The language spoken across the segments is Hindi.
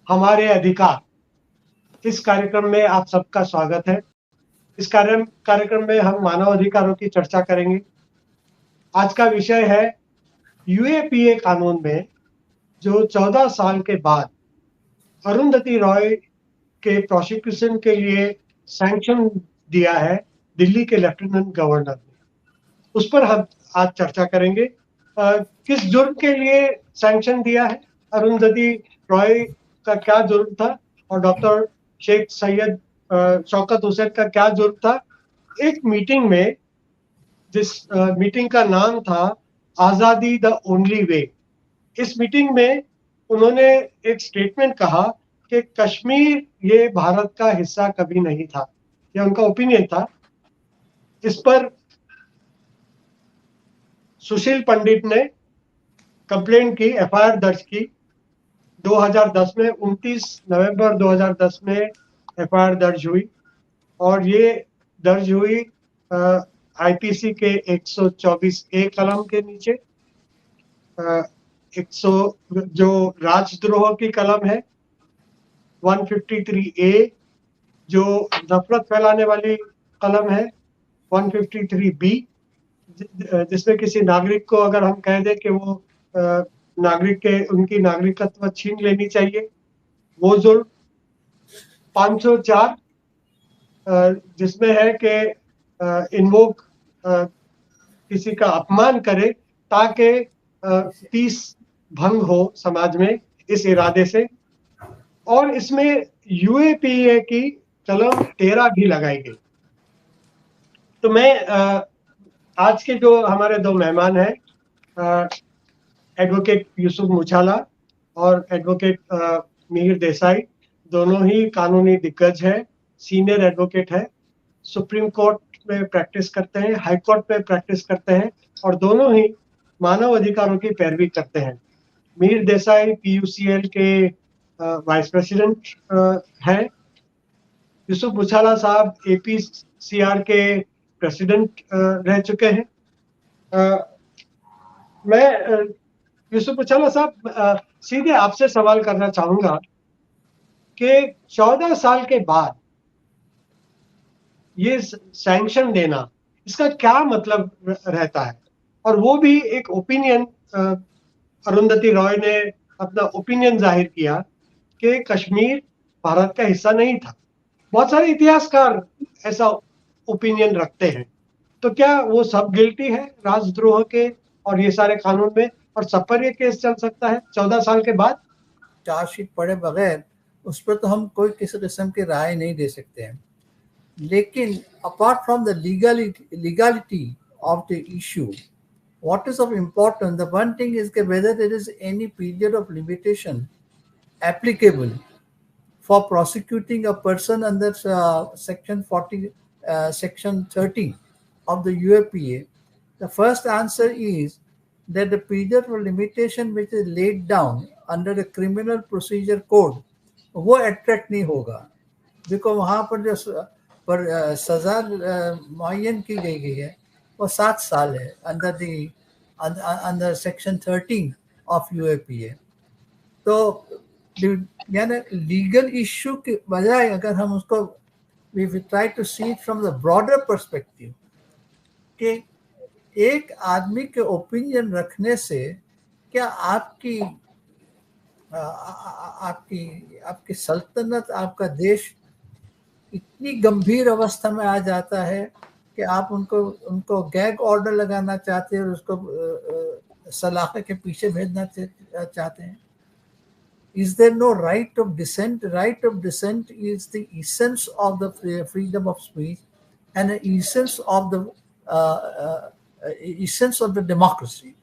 हमारे अधिकार। इस कार्यक्रम में आप सबका स्वागत है। इस कार्यक्रम में हम मानव अधिकारों की चर्चा करेंगे। आज का विषय है यूएपीए कानून में जो 14 साल के बाद अरुंधति रॉय के प्रोसिक्यूशन के लिए सैंक्शन दिया है दिल्ली के लेफ्टिनेंट गवर्नर ने, उस पर हम आज चर्चा करेंगे। किस जुर्म के लिए सैंक्शन दिया है, अरुंधति रॉय का क्या जुर्म था और डॉक्टर शेख सैयद शौकत हुसैन का क्या जुर्म था। एक मीटिंग में, जिस मीटिंग का नाम था आजादी द ओनली वे, इस मीटिंग में उन्होंने एक स्टेटमेंट कहा कि कश्मीर ये भारत का हिस्सा कभी नहीं था। यह उनका ओपिनियन था। इस पर सुशील पंडित ने कंप्लेंट की, एफआईआर दर्ज की 2010 में। 29 नवंबर 2010 में एफआईआर दर्ज हुई और ये दर्ज हुई आईपीसी के 124 ए कलम के नीचे। 100 जो राजद्रोह की कलम है, 153 ए जो नफरत फैलाने वाली कलम है, 153 बी जिसमें किसी नागरिक को अगर हम कह दें कि वो नागरिक के उनकी नागरिकत्व छीन लेनी चाहिए, वो जुर्म। 504 जिसमें है कि इन्वोक किसी का अपमान करे ताकि पीस भंग हो समाज में इस इरादे से। और इसमें यूएपीए की कलम 13 भी लगाई गई। तो मैं आज के जो हमारे दो मेहमान हैं, एडवोकेट यूसुफ मुछाला और एडवोकेट मिहिर देसाई, दोनों ही कानूनी दिग्गज हैं, सीनियर एडवोकेट हैं, सुप्रीम कोर्ट में प्रैक्टिस करते हैं, हाई कोर्ट में प्रैक्टिस करते हैं और दोनों ही मानव अधिकारों की पैरवी करते हैं। मिहिर देसाई पीयूसीएल के वाइस प्रेसिडेंट हैं। यूसुफ मुछाला साहब एपीसीआर के प्रेसिडेंट रह चुके हैं। मैं यूसुफ मुछाला साहब सीधे आपसे सवाल करना चाहूंगा कि 14 साल के बाद ये सैंक्शन देना, इसका क्या मतलब रहता है। और वो भी एक ओपिनियन, अरुंधति रॉय ने अपना ओपिनियन जाहिर किया कि कश्मीर भारत का हिस्सा नहीं था। बहुत सारे इतिहासकार ऐसा ओपिनियन रखते हैं। तो क्या वो सब गिल्टी है राजद्रोह के और ये सारे कानून में, और सब पर ये केस चल सकता है 14 साल के बाद? चार्जशीट पढ़े बगैर उस पर तो हम कोई किसी किस्म की राय नहीं दे सकते हैं। लेकिन apart from the legality of the issue, what is of important, the one thing is whether there is any period of limitation applicable for prosecuting a person under section 30 of the UAPA. The first answer is that the period of limitation which is laid down under the criminal procedure code वो अट्रैक्ट नहीं होगा, बिकॉज वहाँ पर जो सजा मुअय्यन की गई है वो 7 साल है अंडर सेक्शन 13 ऑफ यूएपीए। तो यानी लीगल इश्यू के बजाय अगर हम उसको we try to see it from the broader perspective कि एक आदमी के ओपिनियन रखने से क्या आपकी आपकी सल्तनत, आपका देश इतनी गंभीर अवस्था में आ जाता है कि आप उनको गैग ऑर्डर लगाना चाहते हैं और उसको सलाखे के पीछे भेजना चाहते हैं। Is there no right of dissent? Right of dissent is the essence of the freedom of speech and the essence of the democracy.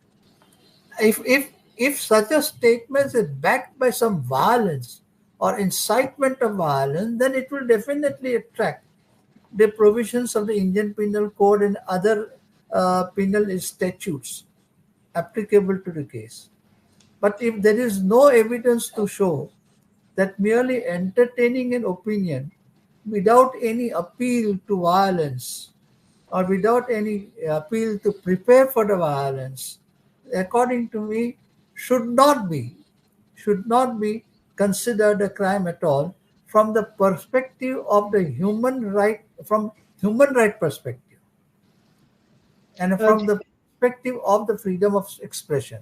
If such a statement is backed by some violence or incitement of violence, then it will definitely attract the provisions of the Indian Penal Code and other penal statutes applicable to the case. But if there is no evidence to show that merely entertaining an opinion without any appeal to violence or without any appeal to prepare for the violence, according to me, should not be considered a crime at all from the perspective of the human right, from human right perspective, and from the perspective of the freedom of expression.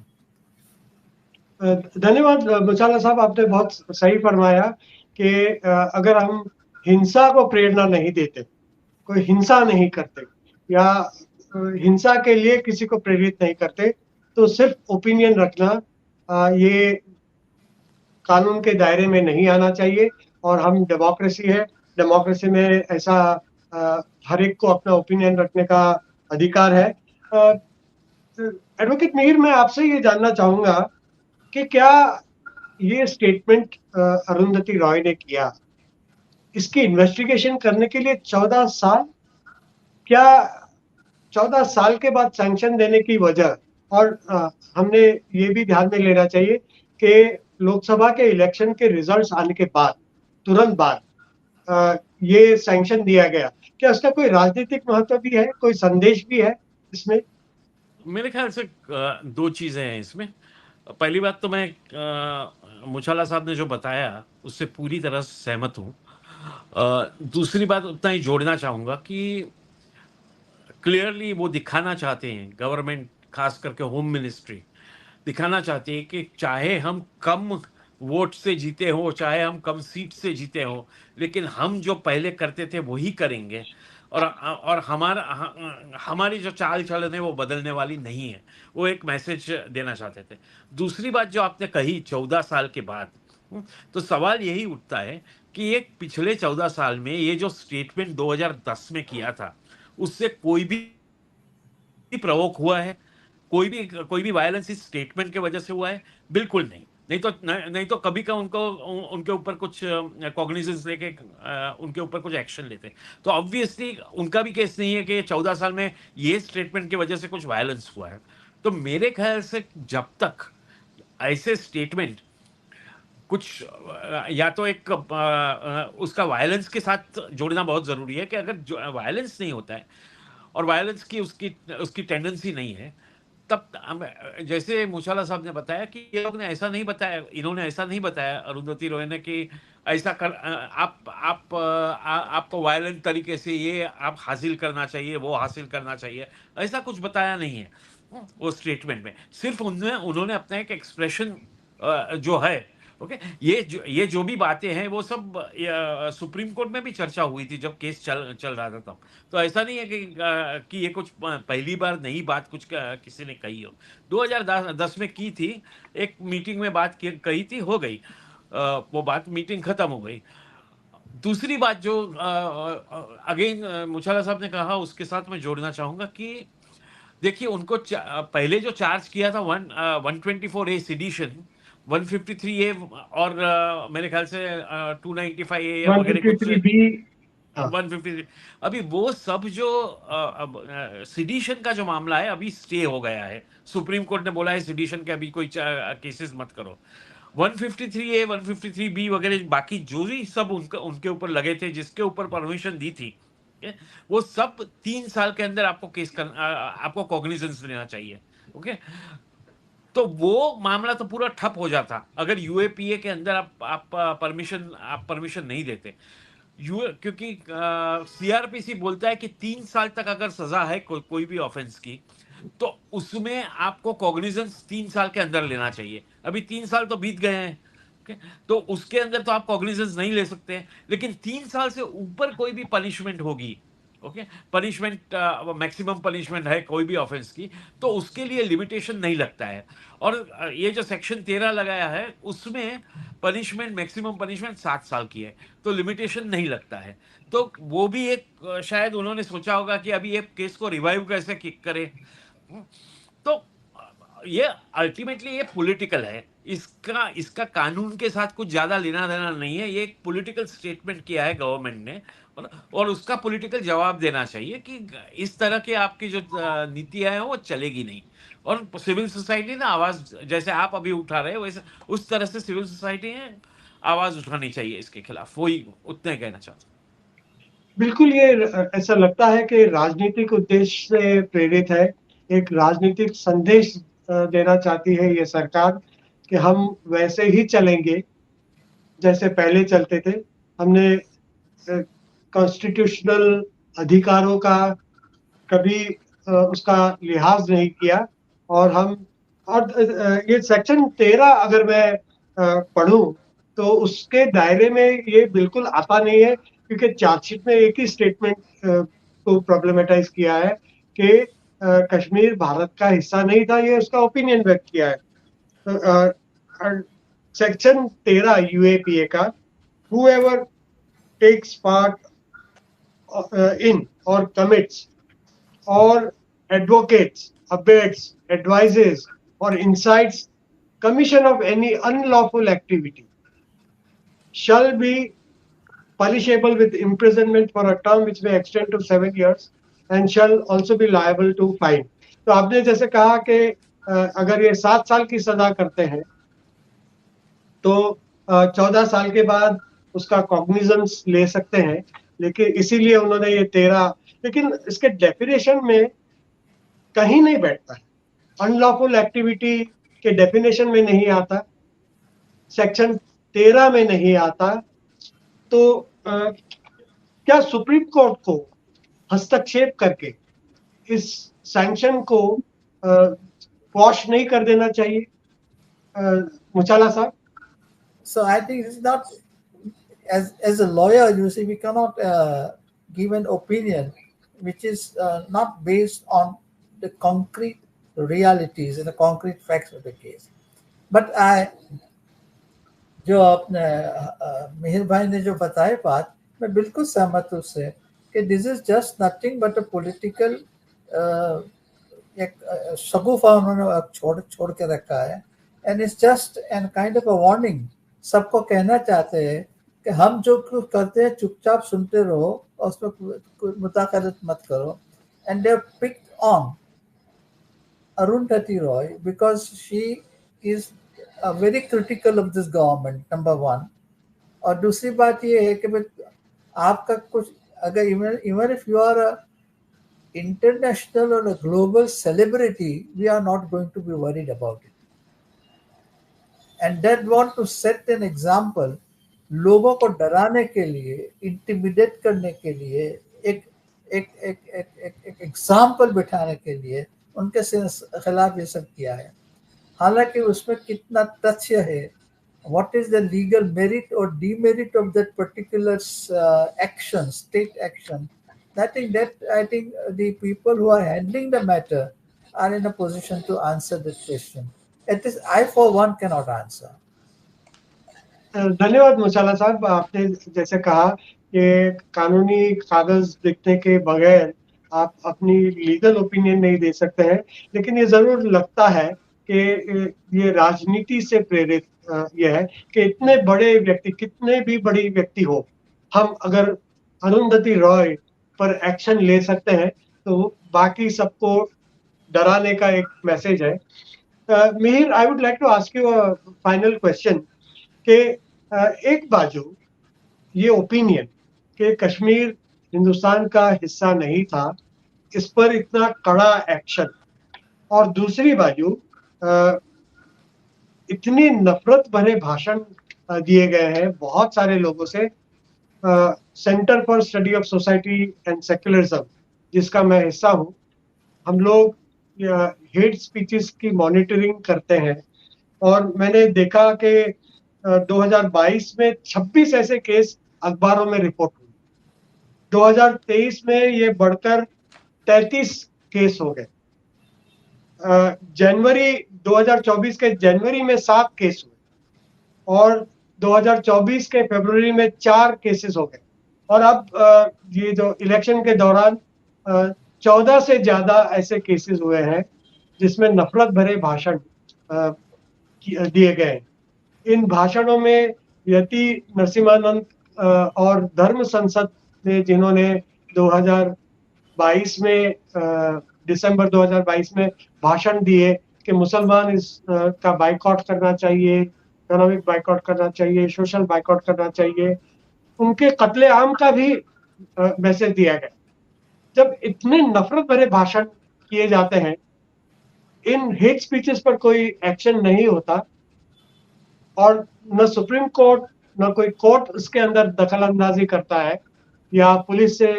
धन्यवाद मुचाला साहब, आपने बहुत सही फरमाया कि अगर हम हिंसा को प्रेरणा नहीं देते, कोई हिंसा नहीं करते या हिंसा के लिए किसी को प्रेरित नहीं करते, तो सिर्फ ओपिनियन रखना ये कानून के दायरे में नहीं आना चाहिए। और हम डेमोक्रेसी है, डेमोक्रेसी में ऐसा हर एक को अपना ओपिनियन रखने का अधिकार है। एडवोकेट मिहिर, मैं आपसे ये जानना चाहूंगा कि क्या ये स्टेटमेंट अरुंधति रॉय ने किया, इसकी इन्वेस्टिगेशन करने के लिए 14 साल, क्या 14 साल के बाद सैंक्शन देने की वजह, और हमने ये भी ध्यान में लेना चाहिए कि लोकसभा के इलेक्शन के रिजल्ट्स आने के बाद, तुरंत बाद ये सैंक्शन दिया गया, क्या उसका कोई राजनीतिक महत्व भी है, कोई संदेश भी है इसमें? मेरे ख्याल से दो चीजें हैं इसमें। पहली बात तो मैं मुचाला साहब ने जो बताया उससे पूरी तरह सहमत हूँ। दूसरी बात उतना ही जोड़ना चाहूँगा कि क्लियरली वो दिखाना चाहते हैं, गवर्नमेंट खास करके होम मिनिस्ट्री दिखाना चाहती है कि चाहे हम कम वोट से जीते हो, चाहे हम कम सीट से जीते हो, लेकिन हम जो पहले करते थे वही करेंगे, और हमारी जो चाल चलन है वो बदलने वाली नहीं है। वो एक मैसेज देना चाहते थे। दूसरी बात जो आपने कही 14 साल के बाद, तो सवाल यही उठता है कि एक पिछले 14 साल में ये जो स्टेटमेंट 2010 में किया था, उससे कोई भी प्रवोक हुआ है? कोई भी वायलेंस इस स्टेटमेंट के वजह से हुआ है? बिल्कुल नहीं। नहीं तो कभी का उनके ऊपर कुछ कॉग्निजेंस लेके उनके ऊपर कुछ एक्शन लेते। तो ऑब्वियसली उनका भी केस नहीं है कि 14 साल में ये स्टेटमेंट की वजह से कुछ वायलेंस हुआ है। तो मेरे ख्याल से जब तक ऐसे स्टेटमेंट कुछ या तो एक उसका वायलेंस के साथ जोड़ना बहुत जरूरी है कि अगर वायलेंस नहीं होता है और वायलेंस की उसकी टेंडेंसी नहीं है, तब जैसे मुचाला साहब ने बताया कि ये लोग ने ऐसा नहीं बताया, इन्होंने ऐसा नहीं बताया अरुंधति रॉय ने कि ऐसा कर आपको वायलेंट तरीके से ये आप हासिल करना चाहिए, वो हासिल करना चाहिए, ऐसा कुछ बताया नहीं है वो स्टेटमेंट में। सिर्फ उन्होंने अपना एक एक्सप्रेशन जो है, ओके, ये जो भी बातें हैं वो सब सुप्रीम कोर्ट में भी चर्चा हुई थी जब केस चल रहा था तब। तो ऐसा नहीं है कि ये कुछ पहली बार नई बात कुछ किसी ने कही हो। 2010 में की थी, एक मीटिंग में बात कही थी, हो गई वो बात, मीटिंग खत्म हो गई। दूसरी बात जो अगेन मुचाला साहब ने कहा, उसके साथ मैं जोड़ना चाहूंगा कि देखिए, उनको पहले जो चार्ज किया था 124A सेडिशन, 153A और मेरे ख्याल से 295A या वगैरह कुछ 153, अभी वो सब जो सेडिशन का जो मामला है अभी स्टे हो गया है। सुप्रीम कोर्ट ने बोला है सेडिशन के अभी कोई केसेस मत करो। 153A 153B वगैरह बाकी जो भी सब उनके ऊपर लगे थे, जिसके ऊपर परमिशन दी थी, वो सब 3 साल के अंदर आपको कॉग्निजेंस लेना चाहिए। ओके, तो वो मामला तो पूरा ठप हो जाता अगर यूएपीए के अंदर आप परमिशन नहीं देते। क्योंकि सीआरपीसी बोलता है कि 3 साल तक अगर सजा है कोई भी ऑफेंस की, तो उसमें आपको कॉग्निजेंस 3 साल के अंदर लेना चाहिए। अभी 3 साल तो बीत गए हैं, तो उसके अंदर तो आप कॉग्निजेंस नहीं ले सकते। लेकिन 3 साल से ऊपर कोई भी पनिशमेंट होगी, ओके, पनिशमेंट मैक्सिमम पनिशमेंट है कोई भी ऑफेंस की, तो उसके लिए लिमिटेशन नहीं लगता है। और ये जो सेक्शन 13 लगाया है उसमें पनिशमेंट, मैक्सिमम पनिशमेंट 7 साल की है, तो लिमिटेशन नहीं लगता है। तो वो भी एक शायद उन्होंने सोचा होगा कि अभी ये केस को रिवाइव कैसे किक करे। तो ये अल्टीमेटली ये पॉलिटिकल है, इसका कानून के साथ कुछ ज्यादा लेना देना नहीं है। ये एक पॉलिटिकल स्टेटमेंट किया है गवर्नमेंट ने, और उसका पॉलिटिकल जवाब देना चाहिए कि इस तरह के आपकी जो नीतियां हैं वो चलेगी नहीं। और सिविल सोसाइटी ना आवाज, जैसे आप अभी उठा रहे हो, वैसे उस तरह से सिविल सोसाइटी है आवाज उठानी चाहिए इसके खिलाफ। वही उतना ही कहना चाहता हूँ। बिल्कुल, ये ऐसा लगता है कि राजनीतिक उद्देश्य से प्रेरित है, एक राजनीतिक संदेश देना चाहती है ये सरकार कि हम वैसे ही चलेंगे जैसे पहले चलते थे। हमने कॉन्स्टिट्यूशनल अधिकारों का कभी उसका लिहाज नहीं किया, और ये सेक्शन 13 अगर मैं पढ़ूं तो उसके दायरे में ये बिल्कुल आता नहीं है, क्योंकि चार्जशीट में एक ही स्टेटमेंट को प्रॉब्लमेटाइज किया है कि कश्मीर भारत का हिस्सा नहीं था, ये उसका ओपिनियन व्यक्त किया है। सेक्शन 13 यूएपीए का, whoever takes part in or commits or advocates, abates, advises, or incites commission of any unlawful activity shall be punishable with imprisonment for a term which may extend to 7 years and shall also be liable to fine. तो आपने जैसे कहा कि अगर ये 7 साल की सजा करते हैं तो 14 साल के बाद उसका कॉग्निजेंस ले सकते हैं, लेकिन इसीलिए उन्होंने ये 13, लेकिन इसके डेफिनेशन में कहीं नहीं बैठता है। अनलॉफुल एक्टिविटी के डेफिनेशन में नहीं आता, सेक्शन 13 में नहीं आता। तो क्या सुप्रीम कोर्ट को हस्तक्षेप करके इस सैंक्शन को क्वॉश नहीं कर देना चाहिए, मुचाला साहब? So I think it's not, as a lawyer, you see, we cannot give an opinion which is not based on the concrete realities and the concrete facts of the case. But जो आपने मिहिर भाई ने जो बताए बात, मैं बिल्कुल सहमत हूँ उससे कि this is just nothing but a political एक शगुफा उन्होंने छोड़ के रखा है, and it's just an kind of a warning. सबको कहना चाहते हैं कि हम जो कुछ करते हैं चुपचाप सुनते रहो और उसमें कोई मुदाखलत मत करो। And they picked on Arundhati Roy because she is very critical of this government, number one. और दूसरी बात ये है कि आपका कुछ अगर even if you are international or a global celebrity, we are not going to be worried about it. And that want to set an example, लोगों को डराने के लिए, इंटिमिडेट करने के लिए, एक एग्जाम्पल बिठाने के लिए उनके खिलाफ ये सब किया है। हालांकि उसमें कितना तथ्य है, what is the legal merit or demerit of that particular action, state action, I think the people who are handling the matter are in a position to answer this question. At least I for one cannot answer. धन्यवाद मुचाला साहब, आपने जैसे कहा कि कानूनी कागज दिखने के बगैर आप अपनी लीगल ओपिनियन नहीं दे सकते हैं, लेकिन ये जरूर लगता है कि ये राजनीति से प्रेरित ये है कि इतने बड़े व्यक्ति, कितने भी बड़ी व्यक्ति हो, हम अगर अरुंधति रॉय पर एक्शन ले सकते हैं तो बाकी सबको डराने का एक मैसेज है। Mihir, I would like to ask you a final question कि एक बाजू ये ओपिनियन कि कश्मीर हिंदुस्तान का हिस्सा नहीं था, इस पर इतना कड़ा एक्शन, और दूसरी बाजू इतनी नफरत भरे भाषण दिए गए हैं बहुत सारे लोगों से। Centre for study of society and secularism, जिसका मैं हिस्सा हूँ, हम लोग हेट स्पीचेस की मॉनिटरिंग करते हैं, और मैंने देखा कि 2022 में 26 ऐसे केस अखबारों में रिपोर्ट हुए। 2023 में ये बढ़कर 33 केस हो गए। जनवरी 2024 के जनवरी में 7 केस हुए, और 2024 के फरवरी में 4 केसेस हो गए, और अब ये जो इलेक्शन के दौरान 14 से ज्यादा ऐसे केसेस हुए हैं जिसमें नफरत भरे भाषण दिए गए हैं। इन भाषणों में यति नरसिम्हानंद और धर्म संसद ने, जिन्होंने 2022 में दिसंबर 2022 में भाषण दिए कि मुसलमान का बाइकआउट करना चाहिए, इकोनॉमिक बाइकआउट करना चाहिए, सोशल बाइकआउट करना चाहिए, उनके कत्लेआम का भी मैसेज दिया गया। जब इतने नफरत भरे भाषण किए जाते हैं, इन हेट स्पीचेस पर कोई एक्शन नहीं होता, और न सुप्रीम कोर्ट ना कोई कोर्ट उसके अंदर दखल अंदाजी करता है या पुलिस से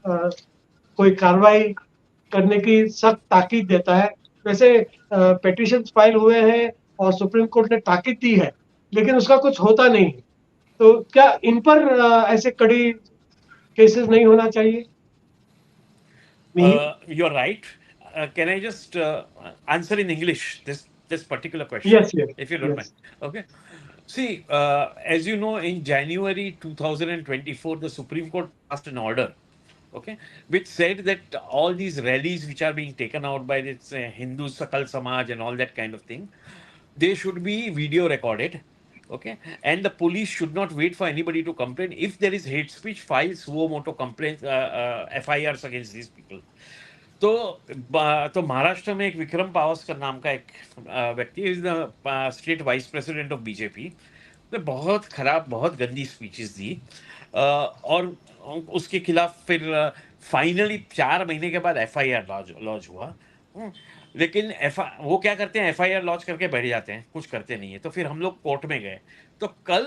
कोई कार्रवाई करने की सख्त ताकीद देता है। वैसे पिटीशन फाइल हुए हैं और सुप्रीम कोर्ट ने ताकीद दी है, लेकिन उसका कुछ होता नहीं है। तो क्या इन पर ऐसे कड़ी केसेस नहीं होना चाहिए? You're right. Can I just answer in English this particular question, Yes, yes, if you don't mind? yes. Okay. See, as you know, in January 2024, the Supreme Court passed an order, okay, which said that all these rallies which are being taken out by this Hindu Sakal Samaj and all that kind of thing, they should be video recorded, okay, and the police should not wait for anybody to complain. If there is hate speech, file suo moto complaints, FIRs against these people. तो महाराष्ट्र में एक विक्रम पावस्कर नाम का एक व्यक्ति is the state wise president of BJP, तो बहुत खराब, बहुत गंदी स्पीचेस दी, और उसके खिलाफ फिर फाइनली 4 महीने के बाद FIR लॉन्च हुआ। लेकिन वो क्या करते हैं, FIR लॉन्च करके बैठ जाते हैं, कुछ करते नहीं है। तो फिर हम लोग कोर्ट में गए, तो कल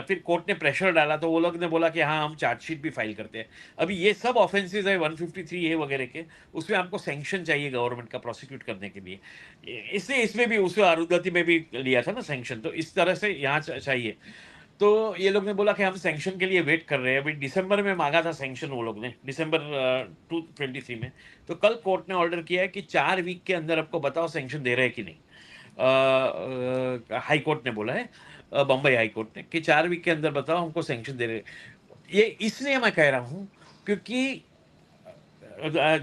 फिर कोर्ट ने प्रेशर डाला, तो वो लोग ने बोला कि हाँ हम चार्जशीट भी फाइल करते हैं। अभी ये सब ऑफेंसेस है 153A वगैरह के, उसमें आपको सैंक्शन चाहिए गवर्नमेंट का प्रोसिक्यूट करने के लिए, इसलिए इसमें भी उस अरुंधति में भी लिया था ना सैंक्शन, तो इस तरह से यहाँ चाहिए। तो ये लोग ने बोला कि हम सैंक्शन के लिए वेट कर रहे हैं। अभी दिसंबर में मांगा था सैंक्शन वो लोग ने, दिसंबर 2023 में। तो कल कोर्ट ने ऑर्डर किया है कि 4 वीक के अंदर आपको बताओ सैंक्शन दे रहे हैं कि नहीं। हाई कोर्ट ने बोला है, बम्बई हाई कोर्ट ने, कि 4 वीक के अंदर बताओ हमको सैंक्शन दे रहे। ये इसलिए मैं कह रहा हूँ क्योंकि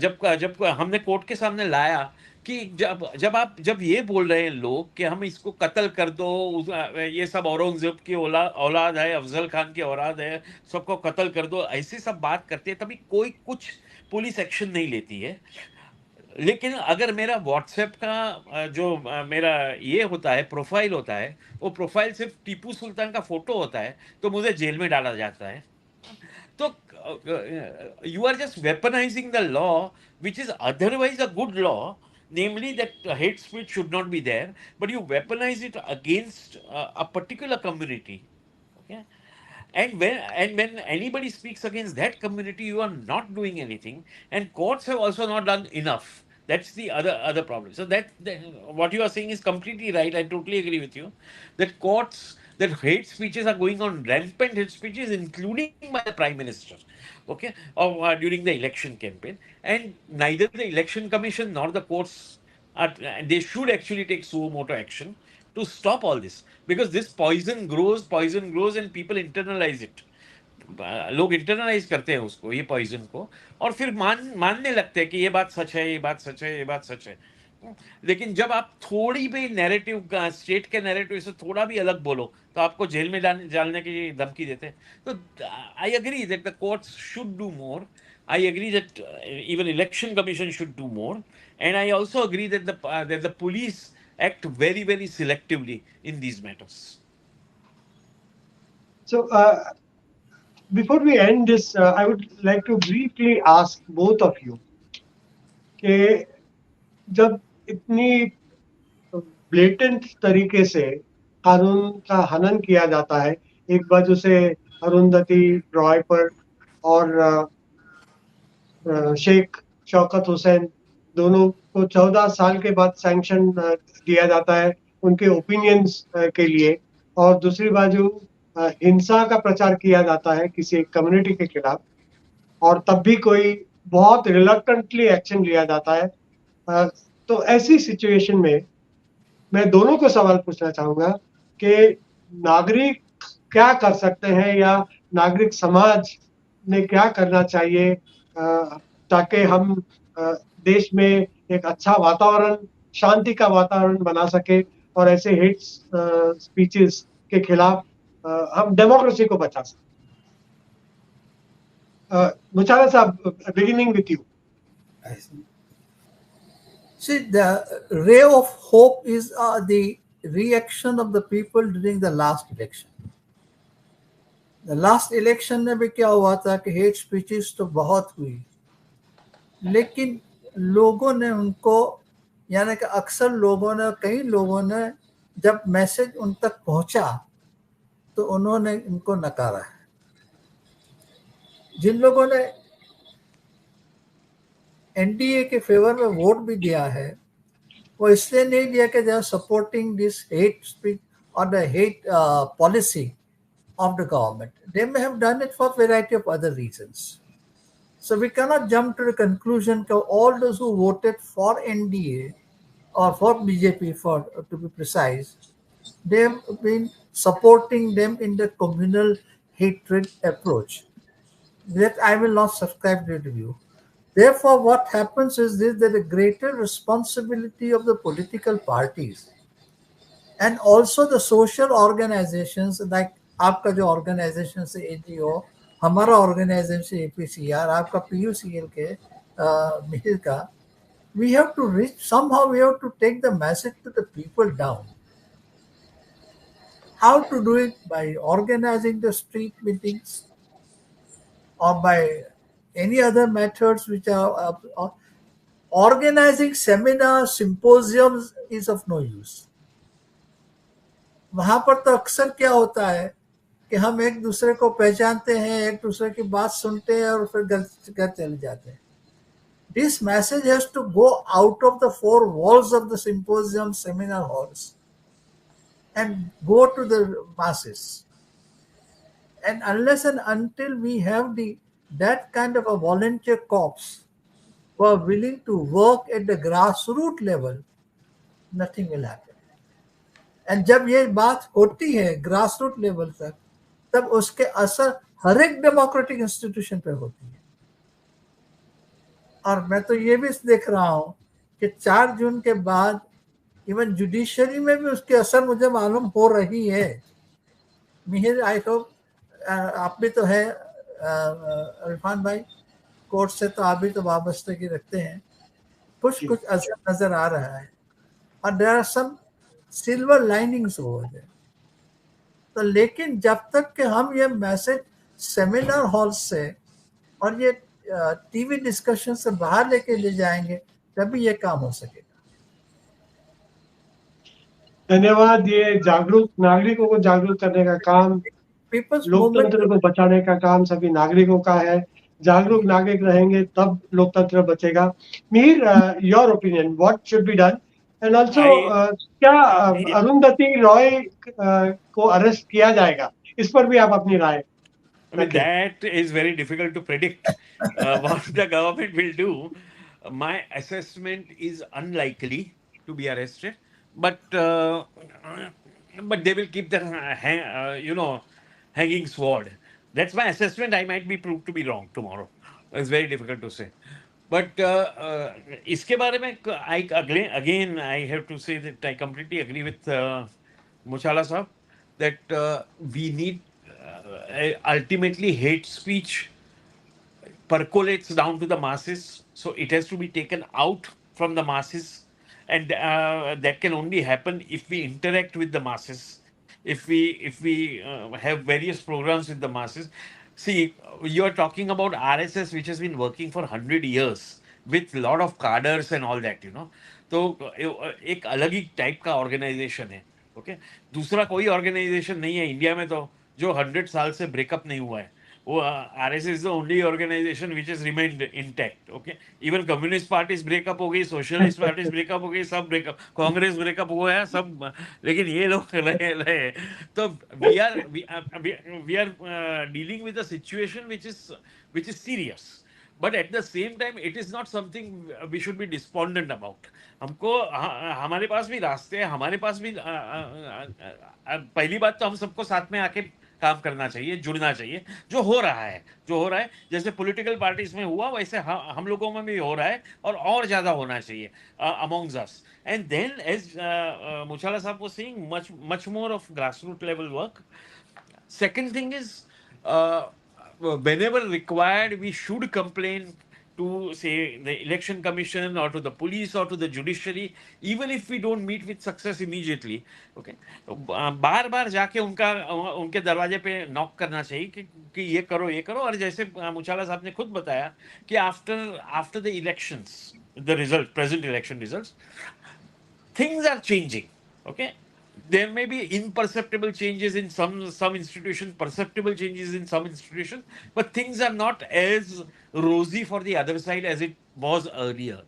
जब हमने कोर्ट के सामने लाया कि जब ये बोल रहे हैं लोग कि हम इसको कत्ल कर दो, ये सब औरंगजेब की औलाद है, अफजल खान की औलाद है, सबको कत्ल कर दो, ऐसी सब बात करते हैं, तभी कोई कुछ पुलिस एक्शन नहीं लेती है। लेकिन अगर मेरा व्हाट्सएप का जो मेरा ये होता है, प्रोफाइल होता है, वो प्रोफाइल सिर्फ टीपू सुल्तान का फोटो होता है, तो मुझे जेल में डाला जाता है। तो you are just weaponizing the law, which is otherwise a good law, namely that hate speech should not be there, but you weaponize it against a particular community. Okay? And when anybody speaks against that community, you are not doing anything, and courts have also not done enough. That's the other problem. So that what you are saying is completely right. I totally agree with you that courts, that hate speeches are going on, rampant hate speeches, including by the Prime Minister, okay, or during the election campaign, and neither the Election Commission nor the courts are, they should actually take suo moto action to stop all this, because this poison grows and people internalize it. लोग इंटरनलाइज करते हैं उसको, ये पॉइजन को, और फिर मानने लगते हैं कि ये बात सच है, ये बात सच है, ये बात सच है। लेकिन जब आप थोड़ी भी नैरेटिव, स्टेट के नैरेटिव से थोड़ा भी अलग बोलो, तो आपको जेल में डालने की धमकी देते हैं। तो I agree that the courts should do more, I agree that even election commission should do more, and I also agree that the police act very selectively in these matters. So before we end this, I would like to briefly ask both of you कि जब इतनी ब्लेटेंट तरीके से कानून का हनन किया जाता है, एक बाजू से अरुंधति रॉय पर और शेख शौकत हुसैन, दोनों को 14 साल के बाद सैंक्शन दिया जाता है उनके ओपिनियंस के लिए, और दूसरी बाजू हिंसा का प्रचार किया जाता है किसी एक कम्युनिटी के खिलाफ, और तब भी कोई बहुत रिलक्टेंटली एक्शन लिया जाता है। तो ऐसी सिचुएशन में मैं दोनों को सवाल पूछना चाहूंगा कि नागरिक क्या कर सकते हैं या नागरिक समाज ने क्या करना चाहिए ताकि हम देश में एक अच्छा वातावरण, शांति का वातावरण बना सके और ऐसे हेट स्पीचेस के खिलाफ हम डेमोक्रेसी को बचा सकें। मुचाला साहब, beginning with you. See, the ray of hope is the reaction of the people during the last election. The last election में भी क्या हुआ था कि hate speeches तो बहुत हुई, लेकिन लोगों ने उनको, यानी कि अक्सर लोगों ने, कई लोगों ने जब मैसेज उन तक पहुंचा तो उन्होंने इनको नकारा है। जिन लोगों ने एनडीए के फेवर में वोट भी दिया है, वो इसलिए नहीं दिया कि they are supporting this hate speech और the hate policy of the government. They may have done it for a variety of other reasons. So we cannot jump to the conclusion that all those who voted for NDA or for BJP, for to be precise, they have been supporting them in the communal hatred approach. That I will not subscribe to the view. Therefore, what happens is this: that a greater responsibility of the political parties and also the social organizations like आपका जो ऑर्गेनाइजेशन से एजीओ, हमारा ऑर्गेनाइजेशन एपीसीआर, आपका पीयूसीएल के मिहिर का, we have to reach, somehow we have to take the message to the people down. How to do it? By organizing the street meetings or by any other methods which are organizing seminars, symposiums is of no use. वहां पर तो अक्सर क्या होता है कि हम एक दूसरे को पहचानते हैं, एक दूसरे की बात सुनते हैं और फिर घर चले जाते हैं. This message has to go out of the four walls of the symposium seminar halls and go to the masses. And unless and until we have that kind of a volunteer corps who are willing to work at the grassroots level, nothing will happen. And जब ये बात होती है ग्रास रूट लेवल तक, तब उसके असर हर एक डेमोक्रेटिक इंस्टीट्यूशन पे होती है. और मैं तो ये भी देख रहा हूं कि 4 जून के बाद इवन जुडिशरी में भी उसके असर मुझे मालूम हो रही है. मिहिर, आई होप आप भी तो है, इरफान भाई, कोर्ट से तो आप भी तो वाबस्तगी रखते हैं, कुछ असर नजर आ रहा है. और there are some silver linings over there. तो लेकिन जब तक कि हम ये मैसेज सेमिनार हॉल से और ये टीवी डिस्कशन से बाहर लेके ले जाएंगे, तभी ये काम हो सकेगा. धन्यवाद. ये जागरूक नागरिकों को जागरूक करने का काम, लोकतंत्र को बचाने का काम सभी नागरिकों का है. जागरूक नागरिक रहेंगे तब लोकतंत्र बचेगा. Mir, your opinion, what should be done? And also क्या अरुंधति रॉय को अरेस्ट किया जाएगा, इस पर भी आप अपनी राय. I mean, that is very difficult to predict what the government will do. My assessment is unlikely to be arrested, but they will keep the hanging sword. That's my assessment. I might be proved to be wrong tomorrow. It's very difficult to say. But इसके बारे में again I have to say that I completely agree with Muchala Sahab that we need ultimately hate speech percolates down to the masses, so it has to be taken out from the masses, and that can only happen if we interact with the masses, if we have various programs with the masses. See, you are talking about RSS, which has been working for 100 years with a lot of cadres and all that, तो एक अलग ही टाइप का ऑर्गेनाइजेशन है. ओके, दूसरा कोई ऑर्गेनाइजेशन नहीं है इंडिया में तो जो 100 साल से ब्रेकअप नहीं हुआ है. वो RSS is the only organisation which is remained intact. Okay, even communist parties breakup हो गई, सोशलिस्ट पार्टीज ब्रेकअप हो गई, सब ब्रेकअप, कांग्रेस ब्रेकअप हुआ है सब, लेकिन ये लोग रहे. तो we are dealing with a situation which is serious, but at the same time it is not something we should be despondent about. हमको हमारे पास भी रास्ते हैं, हमारे पास भी पहली बात तो हम सबको साथ में आके काम करना चाहिए, जुड़ना चाहिए. जो हो रहा है जैसे पॉलिटिकल पार्टीज में हुआ वैसे हम लोगों में भी हो रहा है, और ज्यादा होना चाहिए amongst us. And then as Muchala साहब was saying, much more of grassroots level work. Second thing is, whenever required, we should complain to, say, the election commission or to the police or to the judiciary, even if we don't meet with success immediately. Okay, तो बार बार जाके उनके दरवाजे पे नॉक करना चाहिए कि ये करो. और जैसे मुचाला साहब ने खुद बताया कि after the elections, the present election results, things are changing. Okay, there may be imperceptible changes in some institution, perceptible changes in some institution, but things are not as rosy for the other side as it was earlier.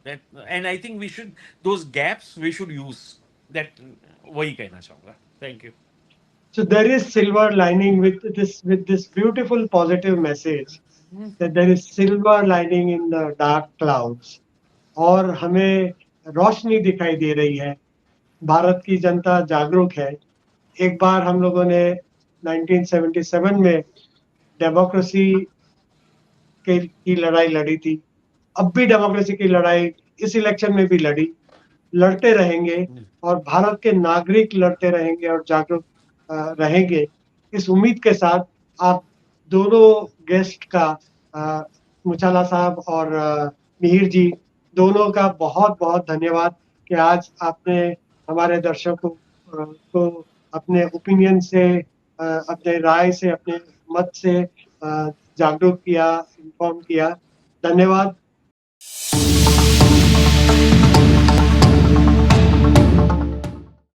And I think we should, those gaps we should use that. वही कहना चाहूँगा. Thank you. So there is silver lining with this beautiful positive message that there is silver lining in the dark clouds. और हमें रोशनी दिखाई दे रही है. भारत की जनता जागरूक है. एक बार हम लोगों ने 1977 में डेमोक्रेसी की लड़ाई लड़ी थी. अब भी डेमोक्रेसी की लड़ाई इस इलेक्शन में भी लड़ते रहेंगे और भारत के नागरिक लड़ते रहेंगे और जागरूक रहेंगे. इस उम्मीद के साथ आप दोनों गेस्ट का मुचाला साहब और मिहिर जी दोनों का बहुत बहुत धन्यवाद कि आज आपने हमारे दर्शकों को अपने ओपिनियन से, अपने राय से, अपने मत से जागरूक किया, इन्फॉर्म किया. धन्यवाद.